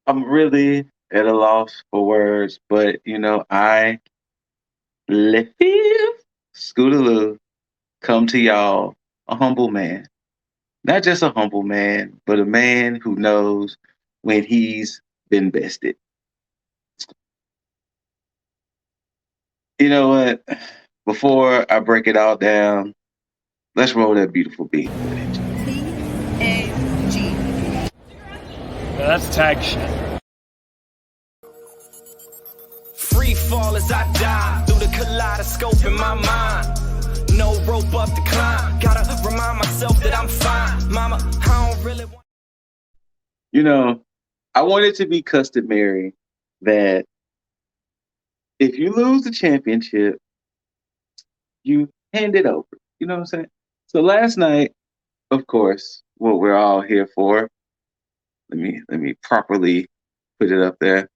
I'm really at a loss for words, but I let Scootaloo come to y'all, a humble man. Not just a humble man, but a man who knows when he's been bested. You know what? Before I break it all down, let's roll that beautiful beat. P-A-G. That's tag shit. Free fall as I die through the kaleidoscope in my mind. No rope up to climb. Gotta remind myself that I'm fine. Mama, I don't really want. I want it to be customary that if you lose the championship, you hand it over. You know what I'm saying? So last night, of course, what we're all here for. Let me properly put it up there.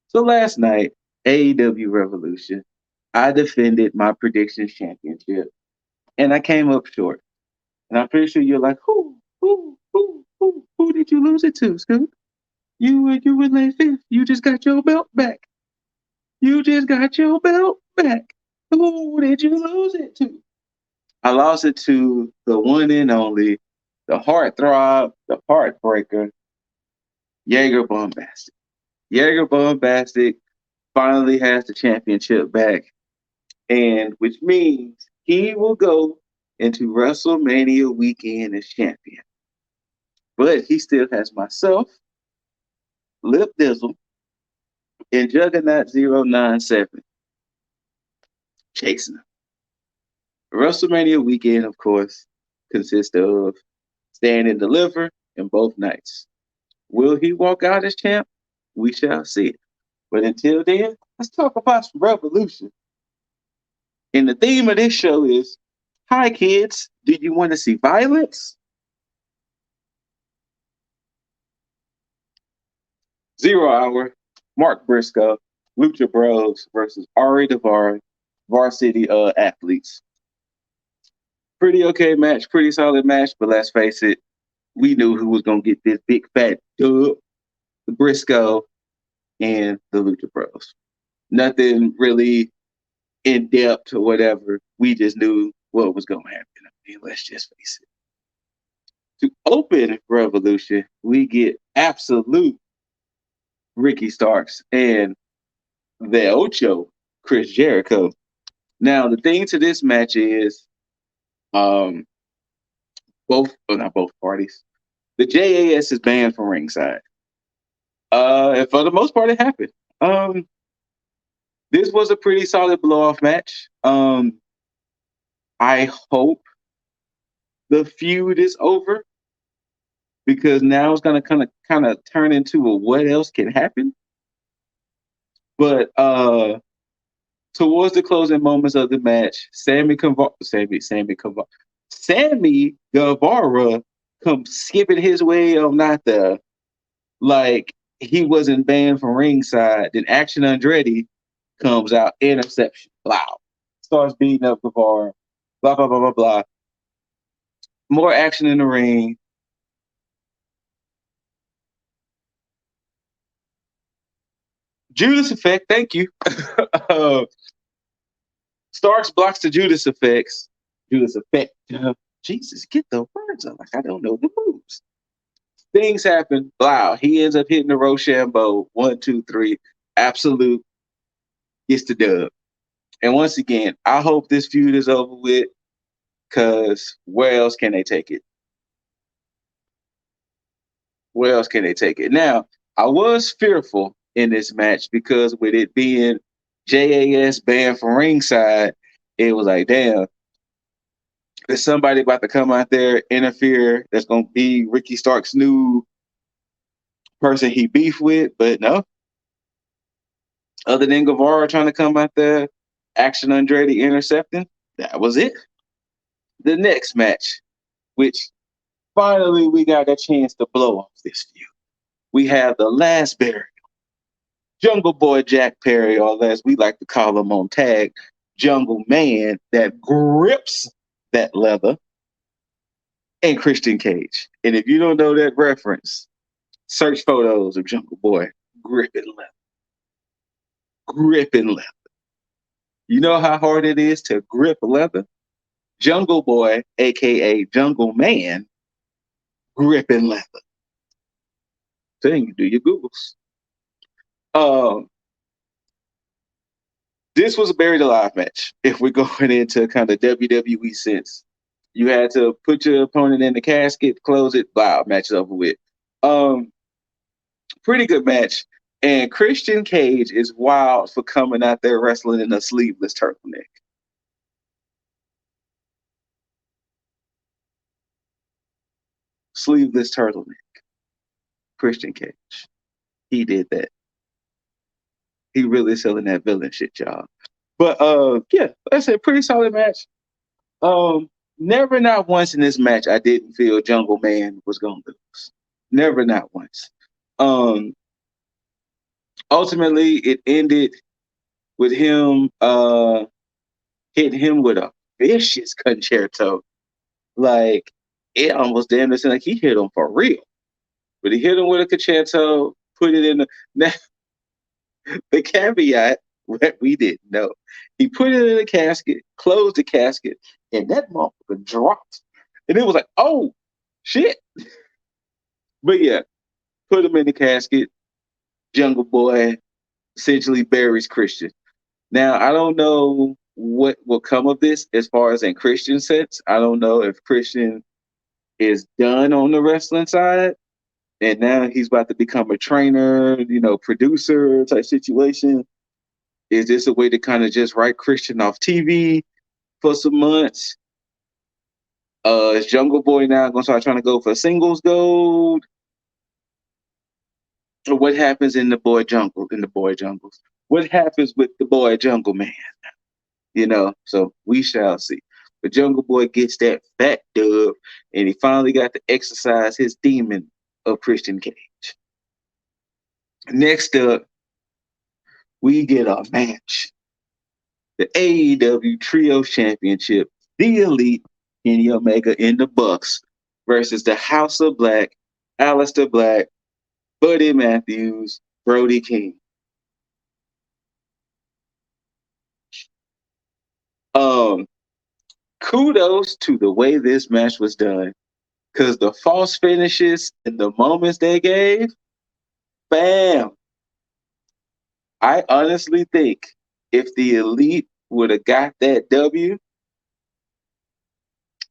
So last night, AEW Revolution, I defended my predictions championship, and I came up short. And I'm pretty sure you're like, who did you lose it to, Scoop? You were late fifth. You just got your belt back. You just got your belt back. Who did you lose it to? I lost it to the one and only, the heartthrob, the heartbreaker, Jaeger Bombastic. Jaeger Bombastic finally has the championship back, and which means he will go into WrestleMania weekend as champion. But he still has myself, Lip Dizzle, and Juggernaut 097 chasing him. WrestleMania weekend, of course, consists of Stand and Deliver in both nights. Will he walk out as champ? We shall see. But until then, let's talk about some Revolution. And the theme of this show is, hi kids, do you want to see violence? 0 Hour, Mark Briscoe, Lucha Bros versus Ari Daivari, Varsity Athletes. Pretty okay match, pretty solid match, but let's face it, we knew who was going to get this big fat dub, the Briscoe and the Lucha Bros. Nothing really in depth or whatever. We just knew what was going to happen. I mean, let's just face it. To open Revolution, we get absolute Ricky Starks and the Ocho, Chris Jericho. Now, the thing to this match is not both parties. The JAS is banned from ringside. And for the most part, it happened. This was a pretty solid blow-off match. I hope the feud is over because now it's going to kind of turn into a what else can happen. But towards the closing moments of the match, Sammy Guevara comes skipping his way on not the like he wasn't banned from ringside. Then Action Andretti comes out, interception, blah, starts beating up Guevara, blah blah blah blah blah. More action in the ring. Judas effect, thank you. Starks blocks the Judas effects. Judas effect. Jesus, get the words up. Like I don't know the moves. Things happen. Wow. He ends up hitting the Rochambeau. 1, 2, 3. Absolute gets the dub. And once again, I hope this feud is over with because where else can they take it? Where else can they take it? Now, I was fearful in this match because with it being JAS banned from ringside, it was like, damn, is somebody about to come out there, interfere, that's going to be Ricky Stark's new person he beef with? But no. Other than Guevara trying to come out there, Action Andretti intercepting, that was it. The next match, which finally we got a chance to blow off this feud. We have the last burial. Jungle Boy Jack Perry, or as we like to call him on tag, Jungle Man, that grips that leather, and Christian Cage. And if you don't know that reference, Search photos of Jungle Boy gripping leather. Gripping leather. You know how hard it is to grip leather? Jungle Boy, aka Jungle Man, gripping leather. Then you do your Googles. This was a buried alive match. If we're going into kind of WWE sense, you had to put your opponent in the casket, close it, wow, match is over with. Pretty good match. And Christian Cage is wild for coming out there wrestling in a sleeveless turtleneck. Sleeveless turtleneck. Christian Cage. He did that. He really selling that villain shit, y'all. But yeah, that's a pretty solid match. Never not once in this match I didn't feel Jungle Man was gonna lose. Never not once. Ultimately it ended with him hitting him with a vicious concerto. Like it almost damn near seemed like he hit him for real. But he hit him with a concerto, put it in the now, the caveat what we didn't know. He put it in the casket, closed the casket, and that motherfucker dropped. And it was like, oh shit. But yeah, put him in the casket. Jungle Boy essentially buries Christian. Now, I don't know what will come of this as far as in Christian sense. I don't know if Christian is done on the wrestling side and now he's about to become a trainer, producer type situation. Is this a way to kind of just write Christian off TV for some months? Is Jungle Boy now going to start trying to go for singles gold? Or what happens in the boy jungles? What happens with the boy Jungle Man? So we shall see. But Jungle Boy gets that fat dub, and he finally got to exercise his demon of Christian Cage. Next up, we get a match. The AEW Trios Championship, The Elite, Kenny Omega and the Bucks versus the House of Black, Aleister Black, Buddy Matthews, Brody King. Kudos to the way this match was done, because the false finishes and the moments they gave, bam. I honestly think if the Elite would have got that W,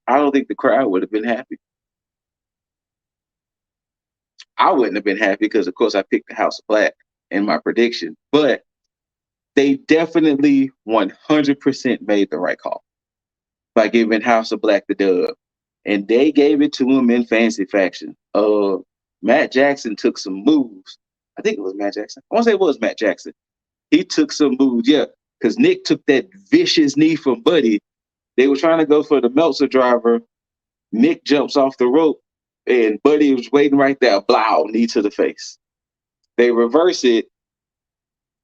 I don't think the crowd would have been happy. I wouldn't have been happy because, of course, I picked the House of Black in my prediction. But they definitely 100% made the right call by giving House of Black the dub. And they gave it to him in fancy faction. Matt Jackson took some moves. I think it was Matt Jackson. I want to say it was Matt Jackson. He took some moves, yeah, because Nick took that vicious knee from Buddy. They were trying to go for the Meltzer driver. Nick jumps off the rope, and Buddy was waiting right there. Blow, knee to the face. They reverse it.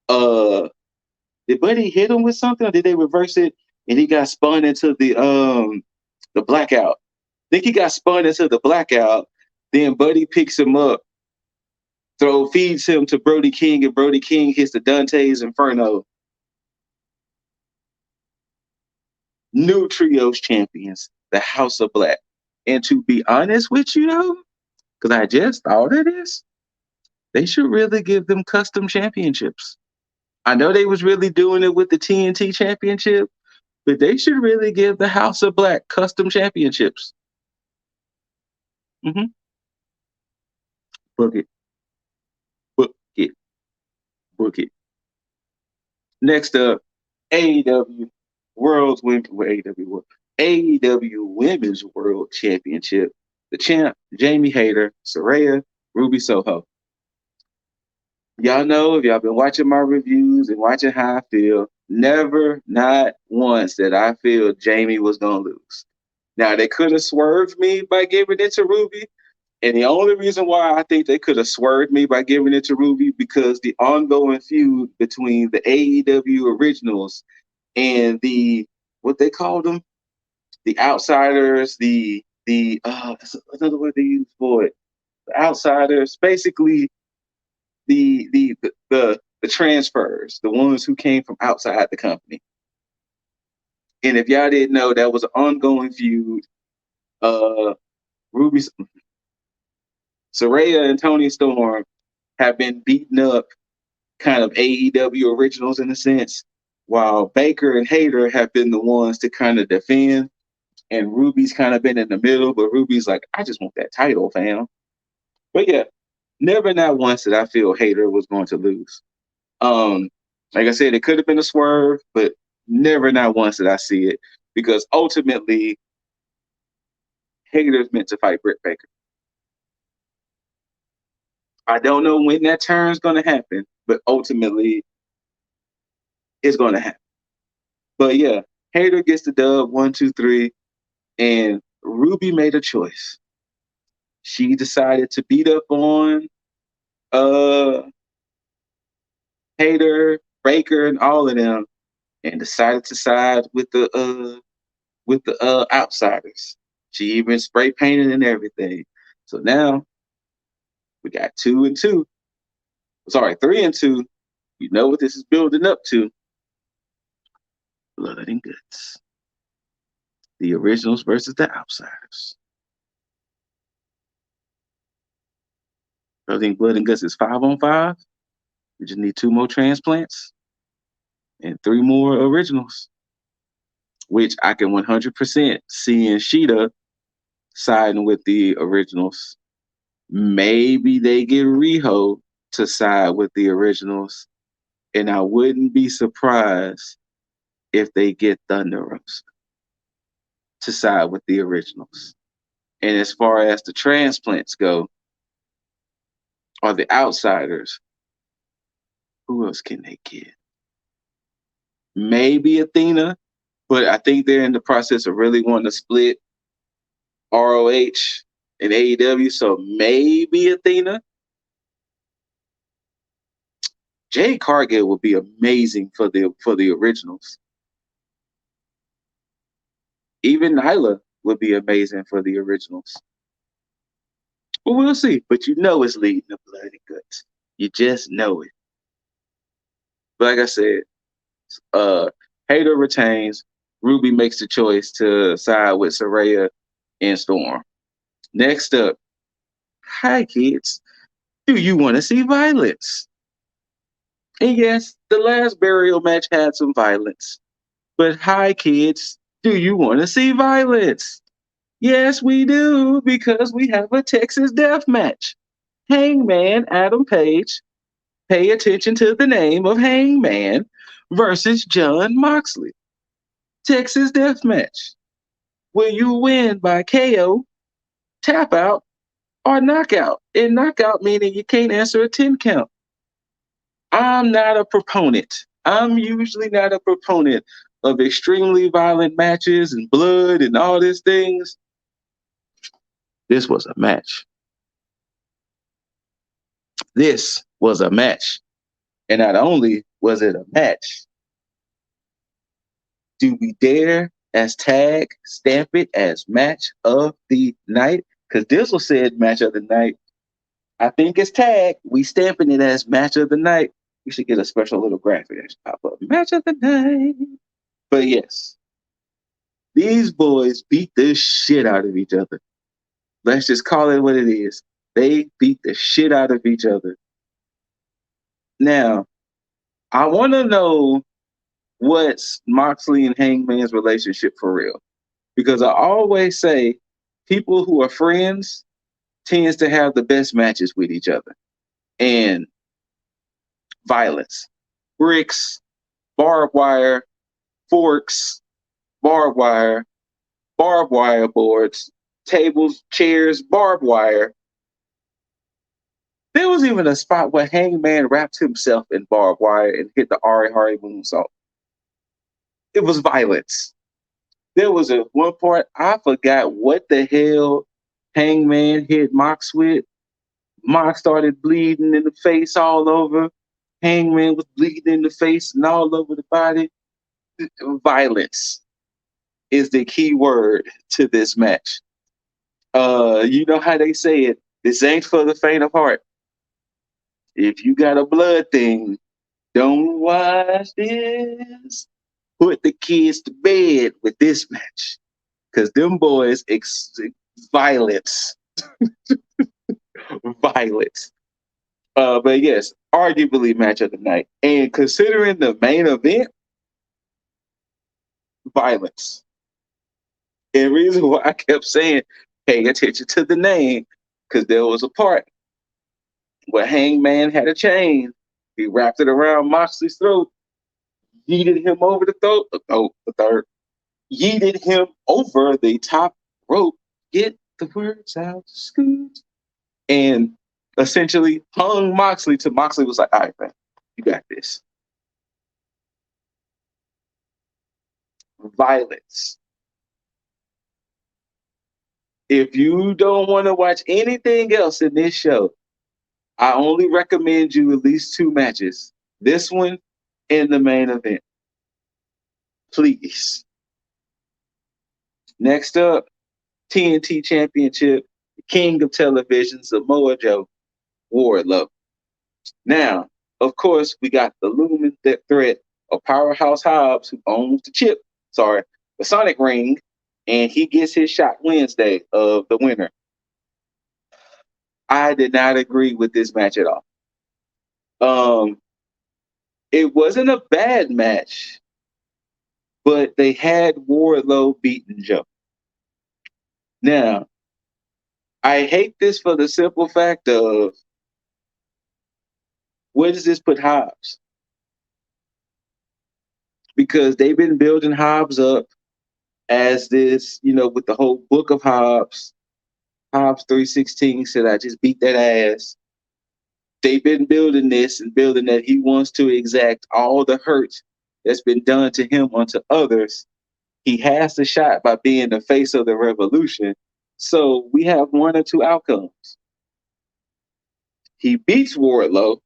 Did Buddy hit him with something, or did they reverse it and he got spun into the blackout? I think he got spun into the blackout. Then Buddy picks him up, feeds him to Brody King, and Brody King hits the Dante's Inferno. New Trios champions, the House of Black. And to be honest with you, though, because I just thought of this, they should really give them custom championships. I know they was really doing it with the TNT championship, but they should really give the House of Black custom championships. Mm-hmm. Book it. Book it. Book it. Next up, AEW Women's World Championship. The champ, Jamie Hayter, Saraya, Ruby Soho. Y'all know, if y'all been watching my reviews and watching how I feel, never, not once that I feel Jamie was going to lose. Now, they could have swerved me by giving it to Ruby. And the only reason why I think they could have swerved me by giving it to Ruby, because the ongoing feud between the AEW originals and what they called them, the outsiders, another word they use for it, the outsiders, basically the transfers, the ones who came from outside the company. And if y'all didn't know, that was an ongoing feud. Ruby, Saraya and Tony Storm have been beating up kind of AEW originals in a sense, while Baker and Hayter have been the ones to kind of defend. And Ruby's kind of been in the middle, but Ruby's like, I just want that title, fam. But yeah, never not once did I feel Hayter was going to lose. Like I said, it could have been a swerve, but never not once did I see it, because ultimately Hayter's meant to fight Britt Baker. I don't know when that turn's going to happen, but ultimately it's going to happen. But yeah, Hayter gets the dub 1, 2, 3, and Ruby made a choice. She decided to beat up on Hayter, Baker, and all of them, and decided to side with the outsiders. She even spray painted and everything. So now we got 2 and 2. Sorry, 3 and 2. You know what this is building up to. Blood and Guts. The originals versus the outsiders. I think Blood and Guts is 5-on-5. We just need 2 more transplants and 3 more originals, which I can 100% see in Sheeta siding with the originals. Maybe they get Riho to side with the originals, and I wouldn't be surprised if they get Thunder Rosa to side with the originals. And as far as the transplants go, or the outsiders, who else can they get? Maybe Athena, but I think they're in the process of really wanting to split ROH and AEW, so maybe Athena. Jade Cargill would be amazing for the originals. Even Nyla would be amazing for the originals. But we'll see. But you know it's leading to Blood and Guts. You just know it. But like I said, Hayter retains. Ruby makes the choice to side with Saraya and Storm. Next up, hi kids. Do you want to see violence? And yes, the last burial match had some violence. But hi kids, do you want to see violence? Yes, we do, because we have a Texas death match. Hangman Adam Page, pay attention to the name of Hangman, versus Jon Moxley. Texas death match. Will you win by KO, tap out, or knockout? And knockout meaning you can't answer a 10 count. I'm not a proponent. I'm usually not a proponent of extremely violent matches and blood and all these things. This was a match. This was a match. And not only was it a match, do we dare as tag stamp it as match of the night? Because Dizzle said match of the night. I think it's tag. We stamping it as match of the night. We should get a special little graphic that should pop up. Match of the night. But yes, these boys beat the shit out of each other. Let's just call it what it is. They beat the shit out of each other. Now, I want to know what's Moxley and Hangman's relationship for real. Because I always say people who are friends tends to have the best matches with each other. And violence. Bricks, barbed wire, forks, barbed wire boards, tables, chairs, barbed wire. There was even a spot where Hangman wrapped himself in barbed wire and hit the Ari Hari moonsault. It was violence. There was a one part, I forgot what the hell Hangman hit Mox with. Mox started bleeding in the face all over. Hangman was bleeding in the face and all over the body. Violence is the key word to this match. You know how they say it. This ain't for the faint of heart. If you got a blood thing, don't watch this. Put the kids to bed with this match. Because them boys, violence. Violence. But yes, arguably match of the night. And considering the main event, violence. And the reason why I kept saying, pay attention to the name, because there was a part where Hangman had a chain. He wrapped it around Moxley's throat, yeeted him over the throat. Oh, the third. Yeeted him over the top rope. Get the words out, Scoot. And essentially hung Moxley till Moxley was like, all right, man, you got this. Violence. If you don't want to watch anything else in this show, I only recommend you at least 2 matches. This one and the main event. Please. Next up, TNT Championship, King of Television, Samoa Joe, Wardlow. Now, of course, we got the looming threat of Powerhouse Hobbs, who owns the Sonic Ring, and he gets his shot Wednesday of the winner. I did not agree with this match at all. It wasn't a bad match, but they had Wardlow beating Joe. Now, I hate this for the simple fact of, where does this put Hobbs? Because they've been building Hobbs up as this, with the whole book of Hobbs. Hobbs 316 said, I just beat that ass. They've been building this and building that he wants to exact all the hurt that's been done to him onto others. He has the shot by being the face of the revolution. So we have one or two outcomes. He beats Wardlow,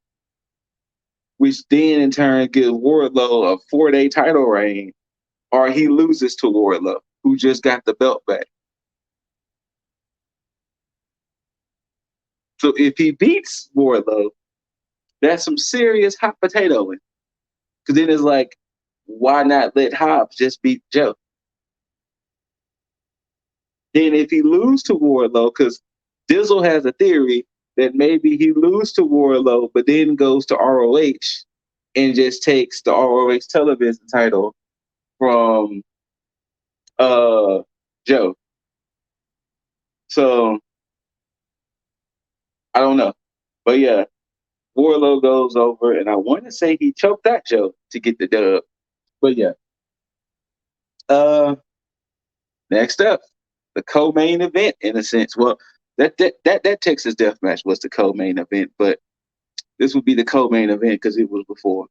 which then in turn gives Wardlow a 4-day title reign, or he loses to Wardlow, who just got the belt back. So if he beats Wardlow, that's some serious hot potatoing. Because then it's like, why not let Hobbs just beat Joe? Then if he loses to Wardlow, because Dizzle has a theory that maybe he loses to Wardlow, but then goes to ROH and just takes the ROH television title from Joe. So I don't know. But yeah, Wardlow goes over, and I want to say he choked that Joe to get the dub. But yeah. Next up, the co-main event, in a sense. Well, that Texas Death Match was the co-main event, but this would be the co-main event because it was before.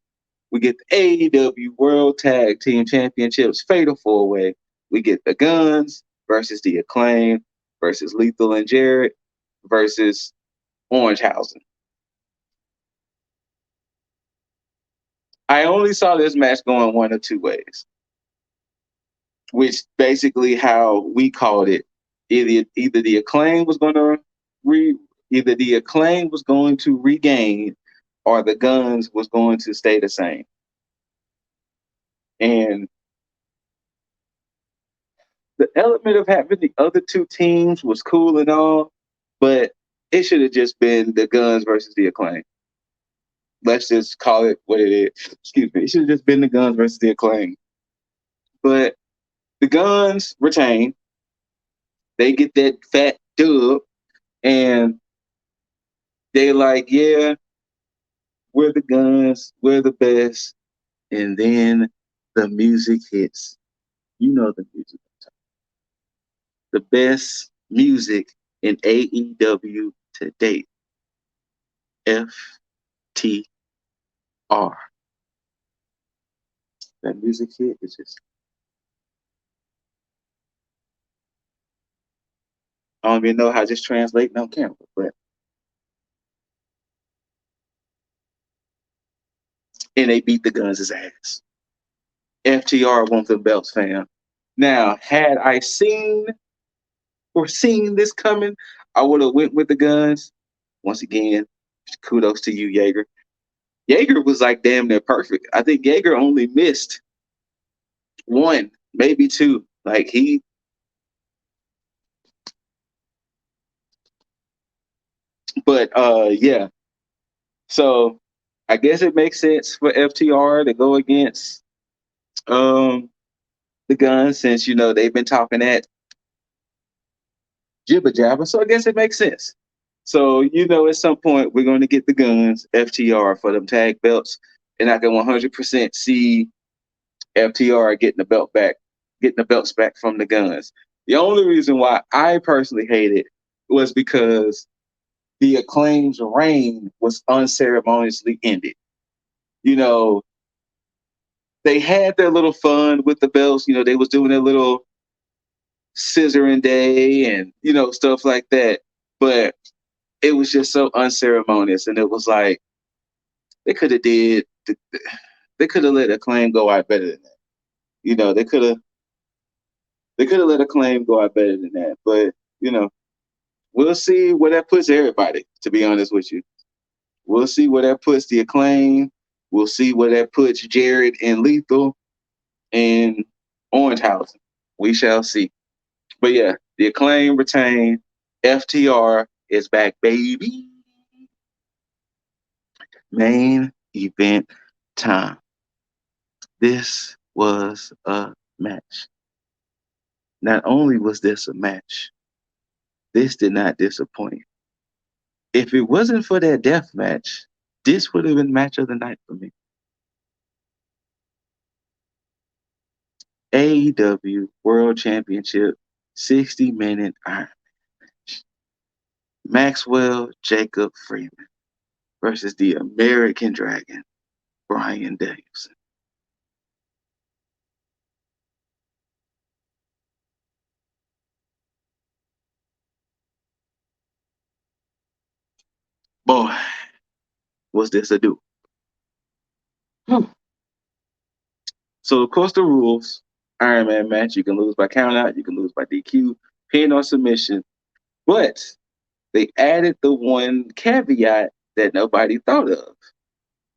We get the AEW World Tag Team Championships Fatal 4-Way. We get the Guns versus the Acclaim versus Lethal and Jarrett versus Orangehausen. I only saw this match going one of 2 ways, which basically how we called it. Either the Acclaim was going to regain, or the Guns was going to stay the same. And the element of having the other 2 teams was cool and all, but it should have just been the Guns versus the Acclaim. Let's just call it what it is. Excuse me. It should have just been the Guns versus the Acclaim. But the Guns retain. They get that fat dub, and they like, yeah, we're the Guns, we're the best. And then the music hits. You know the music. The best music in AEW to date. FTR. That music hit is just, I don't even know how just translating on camera, but and they beat the Guns' ass. FTR won the belts, fam. Now, had I foreseen this coming, I would have went with the guns. Once again, kudos to you, Jaeger. Jaeger was like damn near perfect. I think Jaeger only missed one, maybe two. Like yeah. So I guess it makes sense for FTR to go against the guns since they've been talking that jibber jabber. So I guess it makes sense. So at some point we're going to get the guns FTR for them tag belts, and I can 100% see FTR getting the belts back from the guns. The only reason why I personally hate it was because the Acclaim's reign was unceremoniously ended. They had their little fun with the belts. They was doing their little scissoring day and stuff like that. But it was just so unceremonious, and it was like they could have they could have let Acclaim go out better than that. They could have let Acclaim go out better than that. But we'll see where that puts everybody. To be honest with you, we'll see where that puts the Acclaim. We'll see where that puts Jared and Lethal and Orangehausen. We shall see. But yeah, the Acclaim retain. FTR is back, baby. Main event time. This was a match. Not only was this a match, this did not disappoint. If it wasn't for that death match, this would have been match of the night for me. AEW World Championship 60-minute Iron match. Maxwell Jacob Freeman versus the American Dragon, Bryan Danielson. Boy, was this a do. So, of course, the rules. Iron Man match, you can lose by countout, you can lose by DQ, pin or submission. But they added the one caveat that nobody thought of.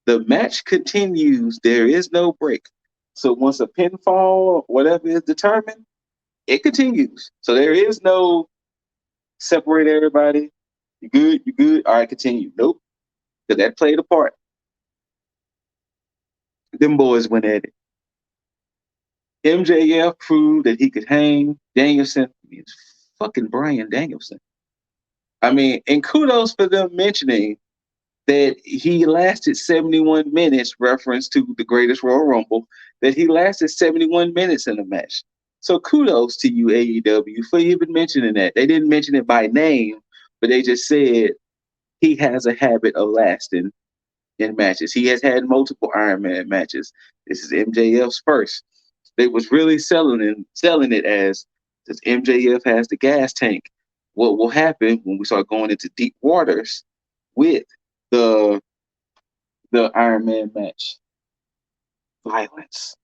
The match continues. There is no break. So once a pinfall, whatever is determined, it continues. So there is no separate everybody. You good? You good? All right, continue. Nope. Because that played a part. Them boys went at it. MJF proved that he could hang. Danielson is fucking Bryan Danielson. I mean, and kudos for them mentioning that he lasted 71 minutes, reference to the greatest Royal Rumble, that he lasted 71 minutes in the match. So kudos to you, AEW, for even mentioning that. They didn't mention it by name, but they just said he has a habit of lasting in matches. He has had multiple Iron Man matches. This is MJF's first. They was really selling it as, since MJF has the gas tank, what will happen when we start going into deep waters with the Iron Man match? Violence.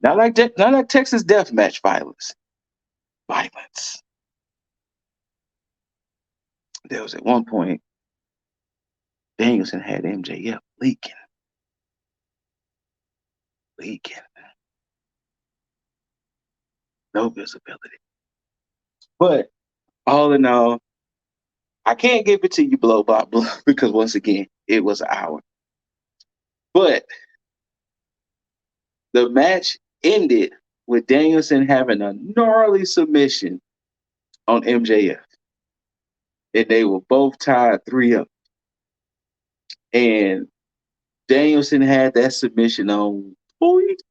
Not like Texas Death Match violence. Violence. There was at one point Danielson had MJF leaking. No visibility. But all in all, I can't give it to you blow by blow because once again, it was an hour. But the match ended with Danielson having a gnarly submission on MJF. And they were both tied 3-up. And Danielson had that submission on point,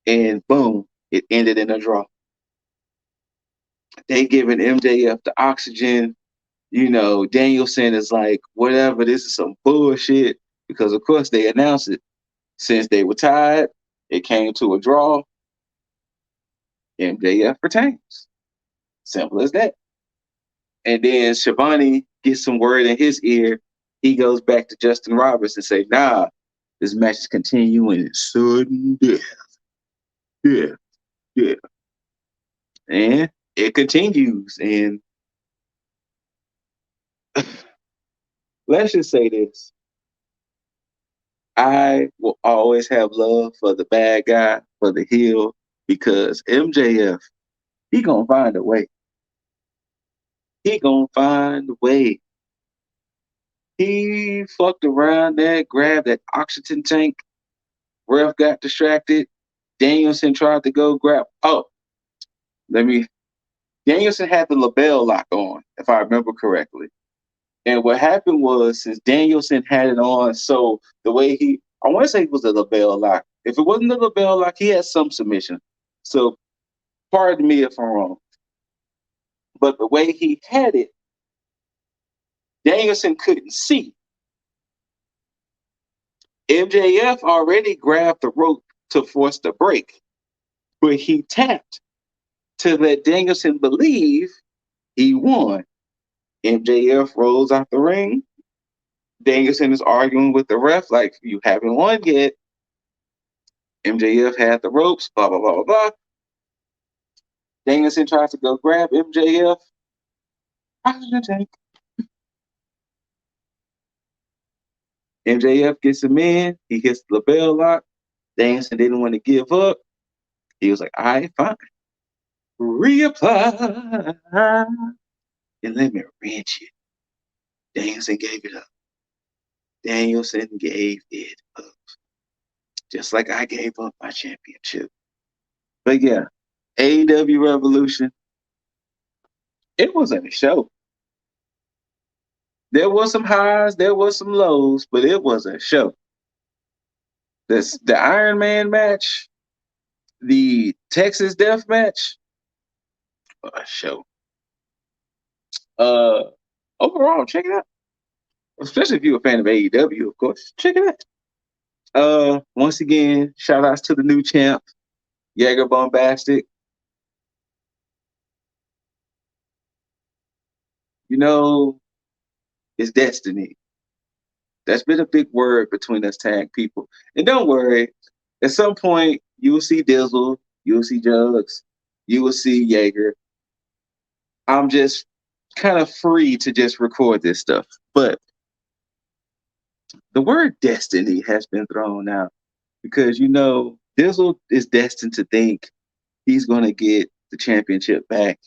and boom, it ended in a draw. They giving MJF the oxygen. Danielson is like, whatever, this is some bullshit. Because, of course, they announced it. Since they were tied, it came to a draw. MJF retains. Simple as that. And then Shivani gets some word in his ear. He goes back to Justin Roberts and say, nah, this match is continuing in sudden death. Yeah. And it continues. And let's just say this. I will always have love for the bad guy, for the heel, because MJF, he gonna find a way. He gonna find a way. He fucked around there, grabbed that oxygen tank. Ref got distracted. Danielson tried to go grab. Oh, let me. Danielson had the label lock on, if I remember correctly. And what happened was, since Danielson had it on, so the way I want to say it was a label lock. If it wasn't a label lock, he had some submission. So pardon me if I'm wrong. But the way he had it, Danielson couldn't see. MJF already grabbed the rope to force the break, but he tapped to let Danielson believe he won. MJF rolls out the ring. Danielson is arguing with the ref like, you haven't won yet. MJF had the ropes, blah, blah, blah, blah, blah. Danielson tries to go grab MJF. Oxygen tank. MJF gets him in. He hits the bell lock. Danielson didn't want to give up. He was like, all right, fine. Reapply. And let me wrench it. Danielson gave it up. Danielson gave it up. Just like I gave up my championship. But yeah, AEW Revolution, it wasn't a show. There was some highs, there was some lows, but it was a show. The Iron Man match, the Texas Death match, a show. Overall, check it out. Especially if you're a fan of AEW, of course. Check it out. Once again, shout outs to the new champ, Jaeger Bombastic. You know, it's destiny. That's been a big word between us tag people. And don't worry, at some point you will see Dizzle, you will see Jugs, you will see Jaeger. I'm just kind of free to just record this stuff. But the word destiny has been thrown out because, Dizzle is destined to think he's going to get the championship back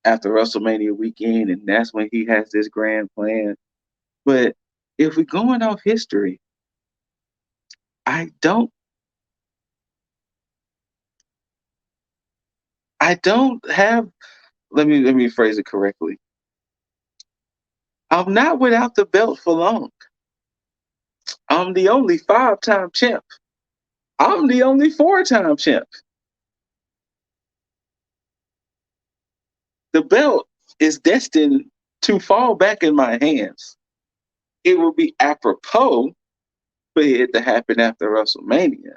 after WrestleMania weekend, and that's when he has this grand plan. But if we're going off history, I don't have, let me phrase it correctly. I'm not without the belt for long. I'm the only 5-time champ. I'm the only 4-time champ. The belt is destined to fall back in my hands. It will be apropos for it to happen after WrestleMania.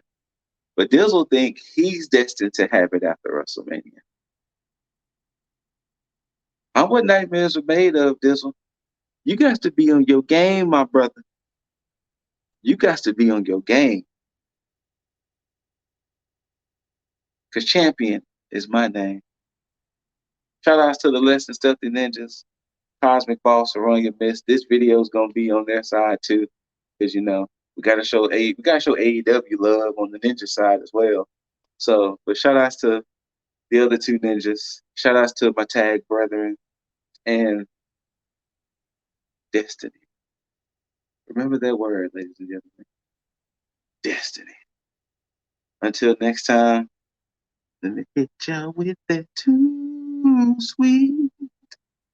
But Dizzle think he's destined to have it after WrestleMania. I'm what nightmares are made of, Dizzle. You got to be on your game, my brother. You got to be on your game. Because champion is my name. Shout outs to the Less Than Stealthy Ninjas, Cosmic Boss, Aronia Mist. This video is gonna be on their side too, because we gotta show AEW love on the ninja side as well. So, but shout outs to the other two ninjas. Shout outs to my tag brethren and destiny. Remember that word, ladies and gentlemen. Destiny. Until next time, let me hit y'all with that too sweet.